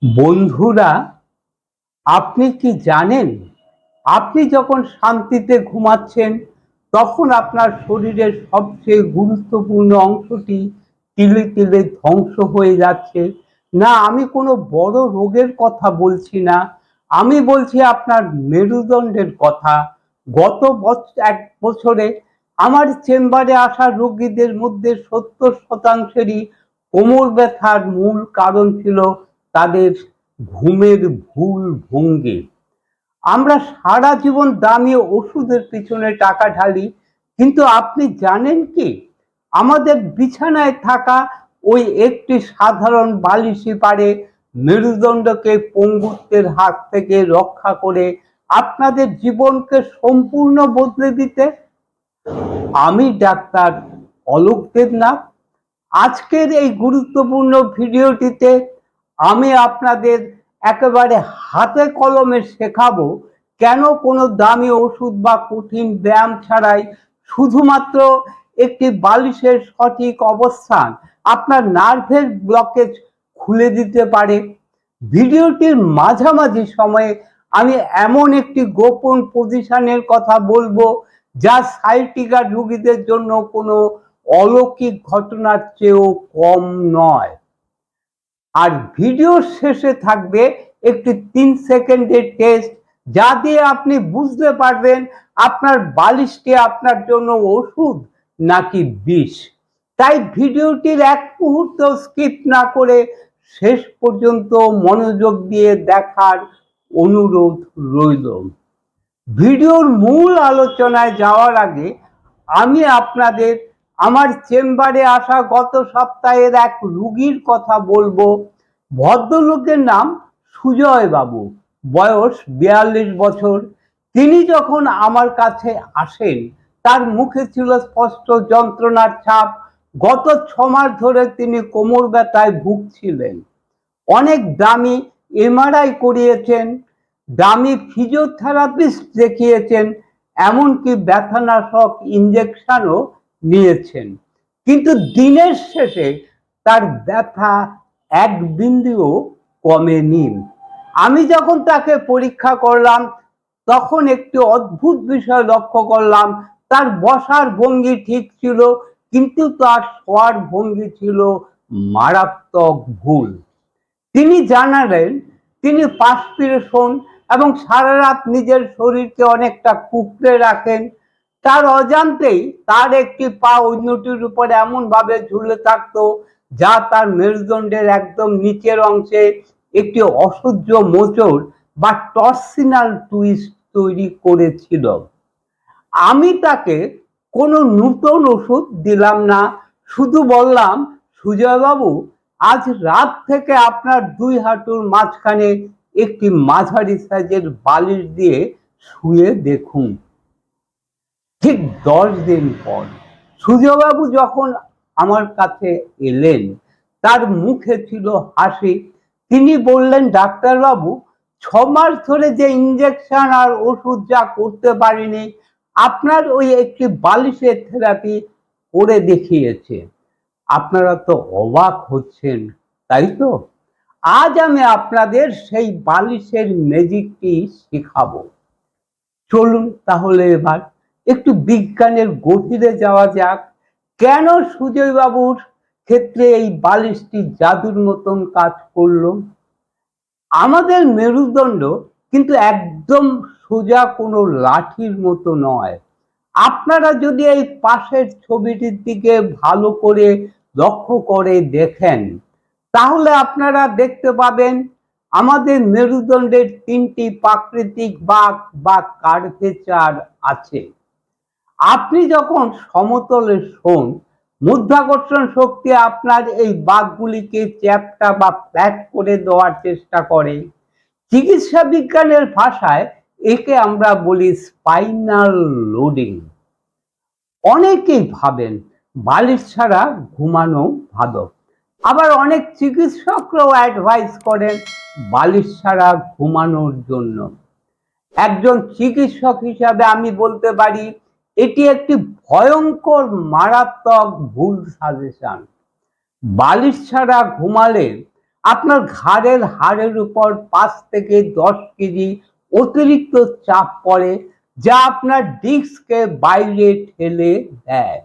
বন্ধুরা, আপনি কি জানেন আপনি যখন শান্তিতে ঘুমাচ্ছেন তখন আপনার শরীরের সবচেয়ে গুরুত্বপূর্ণ অংশটি তিলে তিলে ধ্বংস হয়ে যাচ্ছে? না, আমি কোনো বড় রোগের কথা বলছি না, আমি বলছি আপনার মেরুদণ্ডের কথা। গত এক বছরে আমার চেম্বারে আসা রোগীদের মধ্যে 70%-ই কোমর ব্যথার মূল কারণ ছিল তাদের ঘুমের ভুল ভঙ্গি। আমরা সারা জীবন দামি ওষুধের পিছনে টাকা ঢালি, কিন্তু আপনি জানেন কি আমাদের বিছানায় থাকা ওই একটি সাধারণ বালিশই পারে মেরুদণ্ডকে পঙ্গুত্বের হাত থেকে রক্ষা করে আপনাদের জীবনকে সম্পূর্ণ বদলে দিতে? আমি ডাক্তার অলোক দেবনাথ। আজকের এই গুরুত্বপূর্ণ ভিডিওটিতে আমি আপনাদের একেবারে হাতে কলমে শেখাবো কেন কোনো দামি ওষুধ বা কঠিন ব্যায়াম ছাড়াই শুধুমাত্র একটি বালিশের সঠিক অবস্থান আপনার নার্ভের ব্লকেজ খুলে দিতে পারে। ভিডিওটির মাঝামাঝি সময়ে আমি এমন একটি গোপন পজিশনের কথা বলবো যা সাইটিকা রোগীদের জন্য কোনো অলৌকিক ঘটনার চেয়েও কম নয়। আর ভিডিওর শেষে থাকবে একটি 3 সেকেন্ডের টেস্ট, যা দিয়ে আপনি বুঝতে পারবেন আপনার বালিশটি আপনার জন্য ওষুধ নাকি বিষ। তাই ভিডিওটির এক মুহূর্ত স্কিপ না করে শেষ পর্যন্ত মনোযোগ দিয়ে দেখার অনুরোধ রইল। ভিডিওর মূল আলোচনায় যাওয়ার আগে আমি আপনাদের আমার চেম্বারে আসা গত সপ্তাহের এক রোগীর কথা বলবো। ভদ্রলোকের নাম সুজয় বাবু, বয়স 42 বছর। তিনি যখন আমার কাছে আসেন তার মুখে ছিল স্পষ্ট যন্ত্রণার ছাপ। গত 6 মাস ধরে তিনি কোমর ব্যথায় ভুগছিলেন। অনেক দামি এমআরআই করিয়েছেন, দামি ফিজিওথেরাপিস্ট দেখিয়েছেন, এমনকি ব্যথানাশক ইঞ্জেকশনও নিয়েছেন, কিন্তু দিনের শেষে তার ব্যথা এক বিন্দুও কমেনি। আমি যখন তাকে পরীক্ষা করলাম তখন একটি অদ্ভুত বিষয় লক্ষ্য করলাম। তার বসার ভঙ্গি ঠিক ছিল, কিন্তু তার শোয়ার ভঙ্গি ছিল মারাত্মক ভুল। তিনি জানালেন তিনি পার্সপিরেশন এবং সারা রাত নিজের শরীরকে অনেকটা কুঁকড়ে রাখেন। তার অজান্তেই তার একটি পা অন্যটির উপর এমন ভাবে ঝুলে থাকতো যা তার মেরুদণ্ডের একদম নিচের অংশে একটি অসহ্য মোচড় বা টর্সিনাল টুইস্ট তৈরি করেছিল। আমি তাকে কোনো নতুন ওষুধ দিলাম না, শুধু বললাম, সুজয় বাবু, আজ রাত থেকে আপনার 2 হাঁটুর মাঝখানে একটি মাঝারি সাইজের বালিশ দিয়ে শুয়ে দেখুন। ঠিক 10 দিন পর সুজয় বাবু যখন আমার কাছে এলেন তার মুখে ছিল হাসি। তিনি বললেন, ডাক্তার বাবু, 6 মাস ধরে যে ইঞ্জেকশন আর ওষুধ যা করতে পারিনি, আপনার ওই একটি বালিশের থেরাপি করে দেখিয়েছে। আপনারা তো অবাক হচ্ছেন, তাই তো? আজ আমি আপনাদের সেই বালিশের ম্যাজিকটি শেখাবো। চলুন তাহলে এবার একটু বিজ্ঞানের গভীরে যাওয়া যাক। কেন সুজয় বাবুর ক্ষেত্রে এই বালিশটি জাদুর মতন কাজ করলো? আমাদের মেরুদণ্ড কিন্তু একদম সোজা কোনো লাঠির মতো নয়। আপনারা যদি এই পাশের ছবিটির দিকে ভালো করে লক্ষ্য করে দেখেন তাহলে আপনারা দেখতে পাবেন আমাদের মেরুদণ্ডের 3টি প্রাকৃতিক বাঁক বা কার্ভেচার আছে। আপনি যখন সমতলে শোন, মাধ্যাকর্ষণ শক্তি আপনার এই বাঁকগুলিকে চ্যাপ্টা বা ফ্ল্যাট করে দেওয়ার চেষ্টা করে। চিকিৎসা বিজ্ঞানের ভাষায় একে আমরা বলি স্পাইনাল লোডিং। অনেকেই ভাবেন বালিশ ছাড়া ঘুমানো ভালো, আবার অনেক চিকিৎসকরাও অ্যাডভাইস করেন বালিশ ছাড়া ঘুমানোর জন্য। একজন চিকিৎসক হিসাবে আমি বলতে পারি এটি একটি ভয়ঙ্কর মারাত্মক ভুল সাজেশন। বালিশ ছাড়া ঘুমালে আপনার ঘাড়ের হাড়ের উপর 5 থেকে 10 কেজি অতিরিক্ত চাপ পড়ে, যা আপনার ডিস্ককে বাইরে ঠেলে দেয়।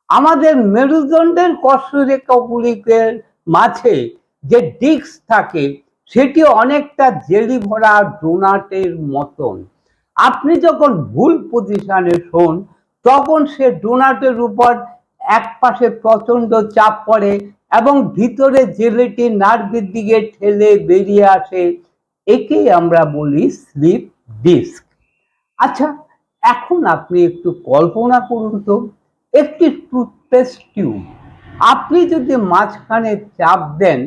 আমাদের মেরুদণ্ডের কর্করেখাগুলির মাঝে যে ডিস্ক থাকে সেটি অনেকটা জেলি ভরা ডোনাটের মতন। আপনি যখন ভুল পজিশনে শোন তখন সে ডোনাটের উপর এক পাশে প্রচন্ড চাপ পড়ে এবং ভিতরে জেলিটি নার্ভের দিকে ঠেলে বেরিয়ে আসে। একেই আমরা বলি স্লিপ ডিস্ক। আচ্ছা, এখন আপনি একটু কল্পনা করুন তো, একটি টুথপেস্ট টিউব আপনি যদি মাঝখানে চাপ দেন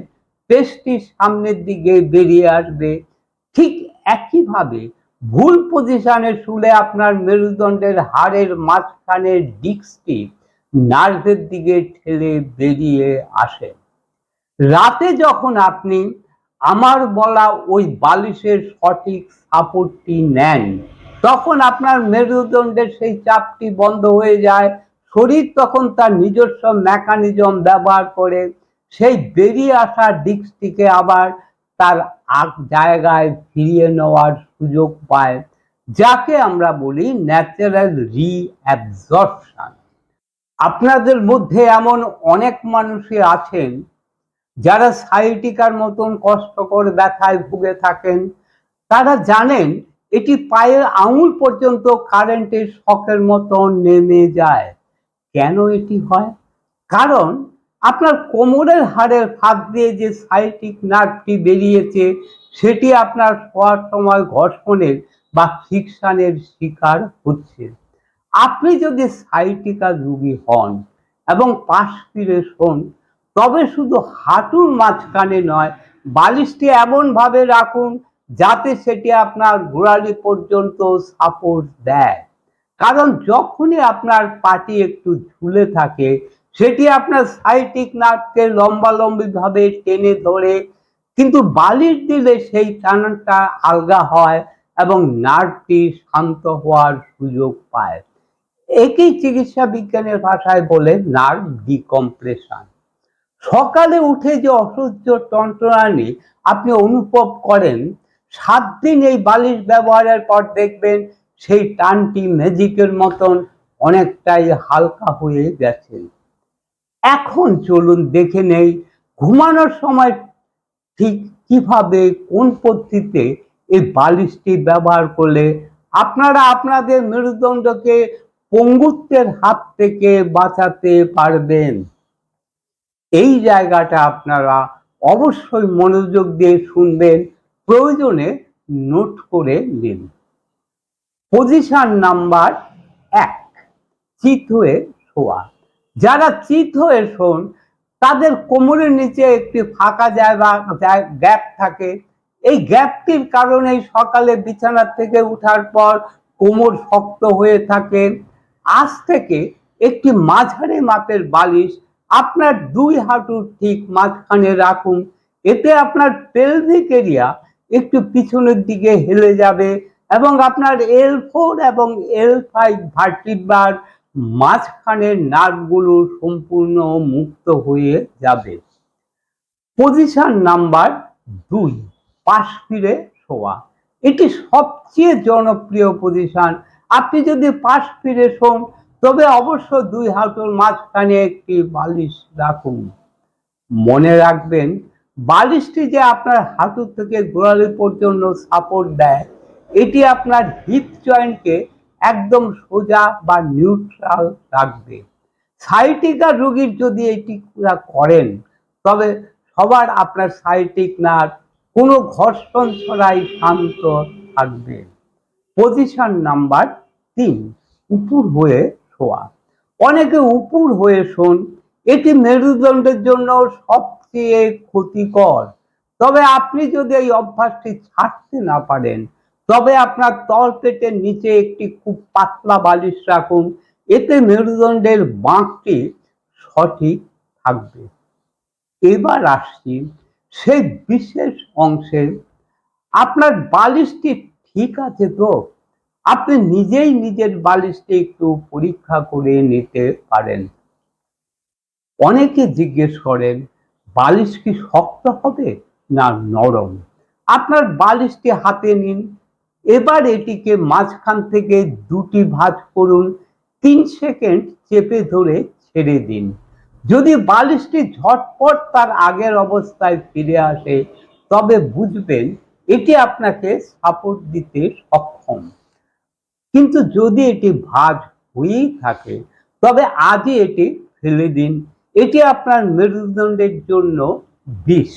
পেস্টটি সামনের দিকে বেরিয়ে আসবে। ঠিক একইভাবে ভুল পজিশনে শুলে আপনার মেরুদণ্ডের হাড়ের মাঝখানের ডিস্কটি নার্ভের দিকে ঠেলে বেরিয়ে আসে। রাতে যখন আপনি আমার বলা ওই বালিশের সঠিক সাপোর্টটি নেন তখন আপনার মেরুদণ্ডের সেই চাপটি বন্ধ হয়ে যায়। শরীর তখন তার নিজস্ব মেকানিজম ব্যবহার করে সেই বেরিয়ে আসা ডিস্কটিকে আবার তার জায়গায় ফিরিয়ে নেওয়ার সুযোগ পায়, যাকে আমরা বলি ন্যাচারাল রিঅ্যাবজর্পশন। আপনাদের মধ্যে এমন অনেক মানুষই আছেন যারা সাইটিকার মতন কষ্টকর ব্যথায় ভুগে থাকেন। তারা জানেন এটি পায়ের আঙুল পর্যন্ত কারেন্টের শকের মতন নেমে যায়। কেন এটি হয়? কারণ আপনার কোমরের হাড়ের ফাঁক দিয়ে যে সাইটিক নার্ভটি বেরিয়েছে সেটি আপনার শোয়ার সময় ঘর্ষণের বা ফ্রিকশনের শিকার হচ্ছে। আপনি যদি সাইটিকা রোগী হন এবং পাশ ফিরে শোন তবে শুধু হাঁটুর মাঝখানে নয়, বালিশটি এমন ভাবে রাখুন যাতে সেটি আপনার গোড়ালি পর্যন্ত সাপোর্ট দেয়। কারণ যখনই আপনার পাটি একটু ঝুলে থাকে সেটি আপনার সাইটিক নার্ভকে লম্বালম্বি ভাবে টেনে ধরে, কিন্তু বালিশ দিলে সেই টানাটা আলগা হয় এবং নার্ভটি শান্ত হওয়ার সুযোগ পায়। একেই চিকিৎসা বিজ্ঞানের ভাষায় বলে নার্ভ ডিকম্প্রেশন। সকালে উঠে যে অসহ্য যন্ত্রণা আপনি অনুভব করেন 7 দিন এই বালিশ ব্যবহারের পর দেখবেন সেই টানটি ম্যাজিকের মতন অনেকটাই হালকা হয়ে গেছে। এখন চলুন দেখে নেই ঘুমানোর সময় ঠিক কিভাবে কোন পদ্ধতিতে এই বালিশটি ব্যবহার করলে আপনারা আপনাদের মেরুদণ্ডকে পঙ্গুত্বের হাত থেকে বাঁচাতে পারবেন। এই জায়গাটা আপনারা অবশ্যই মনোযোগ দিয়ে শুনবেন, প্রয়োজনে নোট করে নিন। পজিশন নাম্বার 1, চিত হয়ে শোয়া। যারা চিত হয়ে শোন তাদের কোমরের নিচে একটি ফাঁকা জায়গা গ্যাপ থাকে। এই গ্যাপটির কারণে সকালে বিছানা থেকে ওঠার পর কোমর শক্ত হয়ে থাকে। আজ থেকে একটি মাঝারি মাপের বালিশ আপনার 2 হাঁটুর ঠিক মাঝখানে রাখুন। এতে আপনার পেলভিক এরিয়া একটু পিছনের দিকে হেলে যাবে এবং আপনার L4 এবং L5 ভার্টিব্রার মাঝখানের নার্ভগুলো সম্পূর্ণ মুক্ত হয়ে যাবে। পজিশন নাম্বার 2, পাশ ফিরে শোয়া। এটি সবচেয়ে জনপ্রিয় পজিশন। আপনি যদি পাশ ফিরে শোন তবে অবশ্য 2 হাঁটুর মাঝখানে একটি বালিশ রাখুন। মনে রাখবেন বালিশটি যে আপনার হাঁটু থেকে গোড়ালি পর্যন্ত সাপোর্ট দেয়, এটি আপনার হিপ জয়েন্টকে একদম সোজা বা নিউট্রাল রাখবে। সাইটিকা রোগীর যদি এটি করেন তবে সবার আপনার সাইটিক নার্ভ কোনো ঘর্ষণ ছাড়াই শান্ত থাকবে। পজিশন নাম্বার 3, উপর হয়ে শোয়া। অনেকে উপর হয়ে শোন, এটি মেরুদণ্ডের জন্য সবচেয়ে ক্ষতিকর। তবে আপনি যদি এই অভ্যাসটি ছাড়তে না পারেন তবে আপনার তলপেটের নিচে একটি খুব পাতলা বালিশ রাখুন। এতে মেরুদণ্ডের বাঁকটি সঠিক থাকবে। এবার আসছি সেই বিশেষ অংশে, আপনার বালিশটি ঠিক আছে তো? আপনি নিজেই নিজের বালিশটি একটু পরীক্ষা করে নিতে পারেন। অনেকে জিজ্ঞেস করেন বালিশ কি শক্ত হবে না নরম? আপনার বালিশটি হাতে নিন, এবার এটিকে মাঝখান থেকে দুটি ভাঁজ করুন, 3 সেকেন্ড চেপে ধরে ছেড়ে দিন। যদি বালিশটি ঝটপট তার আগের অবস্থায় ফিরে আসে, তবে বুঝবেন এটি আপনাকে সাপোর্ট দিতে সক্ষম। কিন্তু যদি এটি ভাঁজ হয়েই থাকে, তবে আজই এটি ফেলে দিন। এটি আপনার মেরুদণ্ডের জন্য বিষ।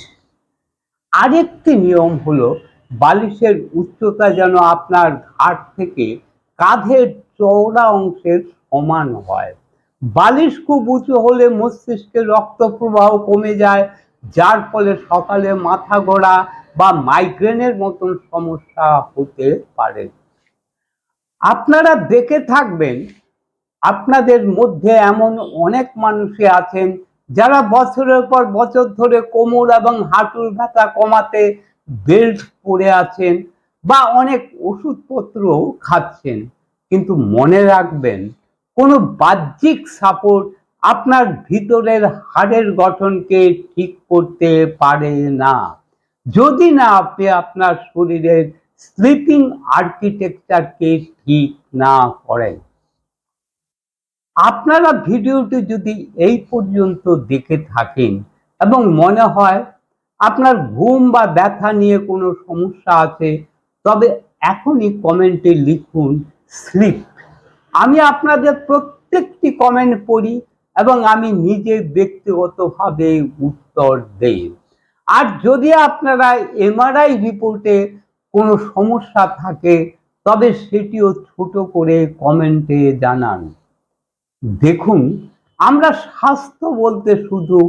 আরেকটি নিয়ম হলো, বালিশের উচ্চতা যেন আপনার ঘাড় থেকে কাঁধের চওড়া অংশের সমান হয়। বালিশ খুব উঁচু হলে মস্তিষ্কে রক্ত প্রবাহ কমে যায়, যার ফলে সকালে মাথা ঘোরা বা মাইগ্রেনের মতন সমস্যা হতে পারে। আপনারা দেখে থাকবেন, আপনাদের মধ্যে এমন অনেক মানুষই আছেন যারা বছরের পর বছর ধরে কোমর এবং হাঁটুর ব্যথা কমাতে বেল্ট পরে আছেন বা অনেক ওষুধপত্রও খাচ্ছেন, কিন্তু মনে রাখবেন কোনো বাহ্যিক সাপোর্ট আপনার ভিতরের হাড়ের গঠনকে ঠিক করতে পারে না, যদি না আপনি আপনার শরীরের স্লিপিং আর্কিটেকচারকে ঠিক না করেন। আপনারা ভিডিওটি যদি এই পর্যন্ত দেখে থাকেন এবং মনে হয় আপনার ঘুম বা ব্যথা নিয়ে কোনো সমস্যা আছে, তবে এখনই কমেন্টে লিখুন স্লিপ। আমি আপনাদের প্রত্যেকটি কমেন্ট পড়ি এবং আমি নিজে ব্যক্তিগতভাবে উত্তর দেই। আর যদি আপনারা এমআরআই রিপোর্টে কোনো সমস্যা থাকে, তবে সেটিও ছোট করে কমেন্টে জানান। দেখুন, আমরা স্বাস্থ্য বলতে শুধু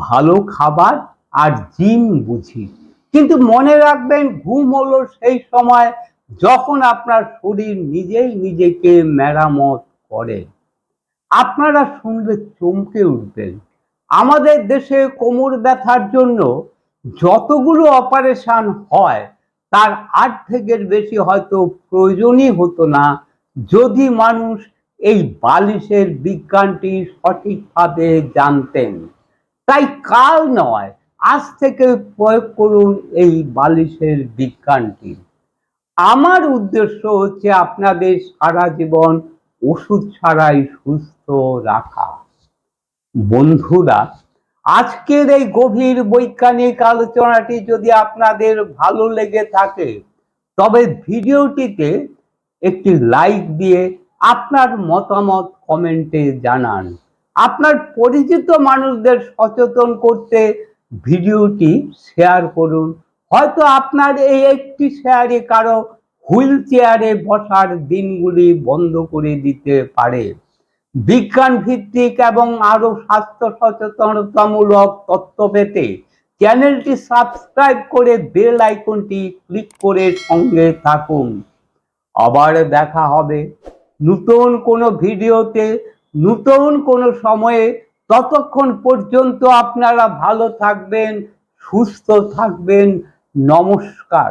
ভালো খাবার আর জিম বুঝি, কিন্তু মনে রাখবেন ঘুম হলো সেই সময় যখন আপনার শরীর নিজেই নিজেকে মেরামত করে। আপনারা শুনলে চমকে উঠবেন, আমাদের দেশে কোমর ব্যথার জন্য যতগুলো অপারেশন হয় তার অর্ধেকের বেশি হয়তো প্রয়োজনই হতো না, যদি মানুষ এই বালিশের বিজ্ঞানটি সঠিকভাবে জানতেন। তাই কাল নয়, আজ থেকে প্রয়োগ করুন এই বালিশের বিজ্ঞানটি। আমার উদ্দেশ্য হচ্ছে আপনাদের সারা জীবন ওষুধ ছাড়াই সুস্থ রাখা। বন্ধুরা, আজকের এই গভীর বৈজ্ঞানিক আলোচনাটি যদি আপনাদের ভালো লেগে থাকে, তবে ভিডিওটিতে একটি লাইক দিয়ে আপনার মতামত কমেন্টে জানান। আপনার পরিচিত মানুষদের সচেতন করতে ভিডিওটি শেয়ার করুন। হয়তো আপনার এই একটি শেয়ারই কারো হুইল চেয়ারে বসার দিনগুলি বন্ধ করে দিতে পারে। বিজ্ঞান ভিত্তিক এবং আরো স্বাস্থ্য সচেতনতামূলক তথ্য পেতে চ্যানেলটি সাবস্ক্রাইব করে বেল আইকনটি ক্লিক করে সঙ্গে থাকুন। আবার দেখা হবে নতুন কোনো ভিডিওতে, নতুন কোনো সময়ে। ততক্ষণ পর্যন্ত আপনারা ভালো থাকবেন, সুস্থ থাকবেন। নমস্কার।